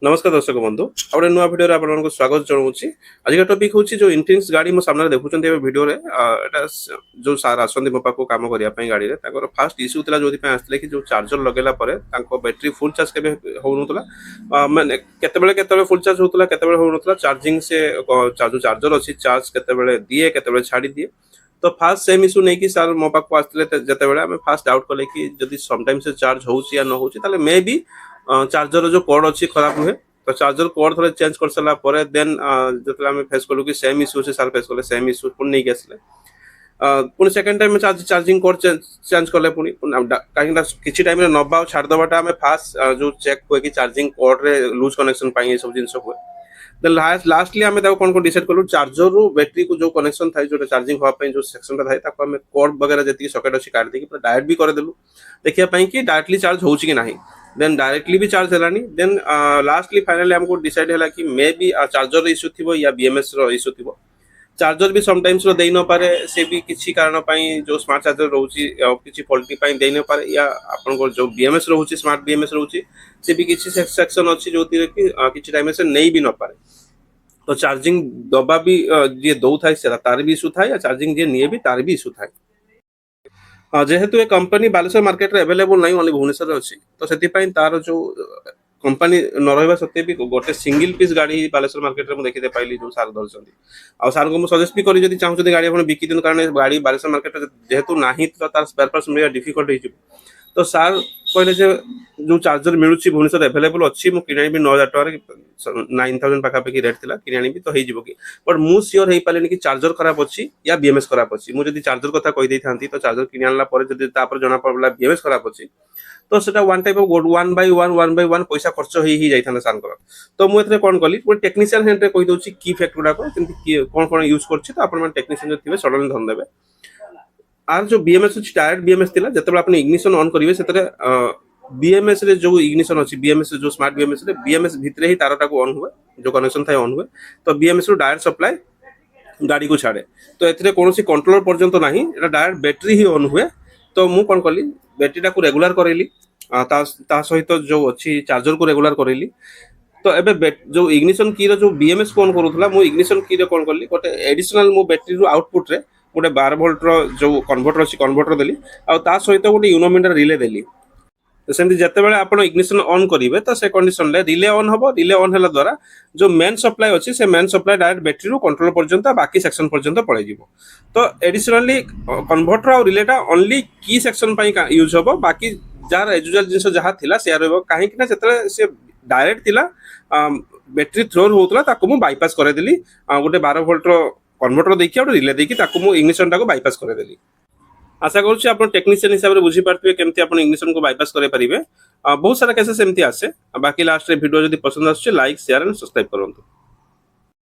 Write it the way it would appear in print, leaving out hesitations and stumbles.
नमस्कार दर्शक बंधु आउ नुआ भिडियो आपको स्वागत जनाऊँगी। आज टॉपिक हूँ जो इंफिनिक्स गाड़ी मो सामने देखुं भिडियो जो सार आसती मो पाक कम करने गाड़ी में फास्ट इश्यू था जो आसते कि जो चार्जर लगेला बैटेरी फुल चार्ज के हो मैंने केतबेले फुल चार्ज होता के चार्जिंग से जो चार्जर अच्छी चार्ज केतबेले दिए केतबेले छाड़ी दिए। तो फास्ट सेम इश्यू नहीं कि सार मो पाक आसते जिते आम फास्ट डाउट कले कि जदि समटाइम से चार्ज हो न हो मे बी चार्जर जो कोड अच्छी खराब हुए। तो चार्जर कोड थोड़े चेंज कर सारा देन जो आम फेस कलु कि सेम इश्यू से सार फेस कले सेम इश्यू पुणी नहीं आसले पुणी second time charging code change कले पुणी कहीं किसी टाइम नवा छाड़देवाटा आम फास्ट जो चेक हुए कि चार्जिंग कोड रे लूज कनेक्शन पाई सब जिन हुए। देन लास्टली आम कौन कौन डिसाइड कलु चार्जर रु बैटेरी को जो कनेक्शन था जो चार्जिंग हाँपाई जो सेक्शन था आम कोड वगैरह जी सकेट अच्छी काट देकी डायरेक्ट भी करदेलु देखा कि डायरेक्टली चार्ज हो कि नहीं। देन डायरेक्टली भी चार्ज है देन लास्टली फाइनली हमको डिसाइड है कि मे बी चार्जर इश्यू थी या बीएमएस इश्यू थी। चार्जर भी समटाइम्स दे न पारे से भी किसी कारण जो स्मार्ट चार्जर रोचे किसी फल्टी दे न पारे या आपन जो बीएमएस रोचे स्मार्ट बीएमएस रोचे से भी किसी सेक्शन अच्छी जो किसी टाइम से नहीं भी न पारे। तो चार्जिंग दबा भी जी दौ था तार भी इश्यू था या चार्जिंग जी निए भी तार भी इश्यू था। जेहेतु ये कंपनी बालेश्वर मार्केट रे अवेलेबल नहीं ओनली भुवनेश्वर अच्छी तो से तार जो कंपनी न रहा सत्वे भी गोटे सिंगल पीस गाड़ी बालेश्वर मार्केट में देखते पाइली जो सार धरती आ सार को सजेस्ट भी करी चाहते गाड़ी आप बिकी दिन कारण गाड़ी बालेश्वर मार्केट जेहेतु ना तो तार स्पेयर पार्ट्स मिलवा डिफिकल्ट हो। तो सार कहले जो चार्जर मिलूँ भुवनेश्वर एभेलेबल अच्छी मुझे किणी 9,000 टकर 9,000 पाखापाखि रेट थी कि तो हो कि बट मुझे सियोर हो पारे कि चार्जर खराब अच्छी या बीएमएस खराब अच्छी। मुझे चार्जर कथा कही था तो चार्जर किणी आना जना पड़ा बीएमएस खराब अच्छी तो सेटा वन टाइप ऑफ 1/1 पैसा खर्च हो जाता सार। तो मुझे कौन कली गोटे टेक्नीशियन हैंड कही दूसरी की फैक्ट गुड़ाक कौन कौन यूज कर आप टेक्नीशियन जो थे सडन धरदेवे। आर जो बीएमएस अच्छी डायरेक्ट बीएमएस थी जो आप इग्निशन ऑन करेंगे से बीएमएस रे जो इग्निशन अच्छी बीएमएस जो स्मार्ट बीएमएस रे बीएमएस भितर ही तारटा को ऑन हुए जो कनेक्शन था ऑन हुए। तो बीएमएस डायरेक्ट सप्लाई गाड़ी को छाड़े तो ए कौन कंट्रोलर पर्यंत ना डायरेक्ट बैटेरी ही ऑन हुए। तो मुझे कौन कली बैटेरीटा को रेगुलर करेली सहित जो अच्छी चार्जर को रेगुलर करेली। तो एबे जो इग्निशन की जो बीएमएस को ऑन करूला मु इग्निशन की कौन कली गोटे एडिशनल मो बैटेरी आउटपुट रे गोटे 12 वोल्ट जो कन्वर्टर अच्छी कन्वर्टर देली आ सहित गोटे यूनोमीटर रिले देली। तो सेमती जितेबाला आप इग्निशन ऑन करेंगे तो से कंडीशन रे रिले ऑन हम रिले ऑन है द्वारा जो मेन सप्लाई अच्छी से मेन सप्लाई डायरेक्ट बैटेरी रू कंट्रोल पर्यंत बाकी सेक्शन पर्यंत पड़े। तो एडिशनली कन्वर्टर और रिलेटा ओनली की सेक्शन यूज हम बाकी जार एजुअल जिन जहाँ थी से कहीं से डायरेक्ट थिला बैटेरी थ्रो होता बाईपास करदेली गोटे 12 वोल्ट कन्वर्टर देखिए गोटे रिले देखिए इग्निशन टाक बाईपास करदेली। आशा करुच्छे आप टेक्नीशियन हिसाब से बुझीपारे केमती आप इग्निशन को बाईपास करेंगे। बहुत सारा केसेस एमती आसे बाकी लास्ट वीडियो जब पसंद आसुच्छे लाइक शेयर एंड सब्सक्राइब करूँ।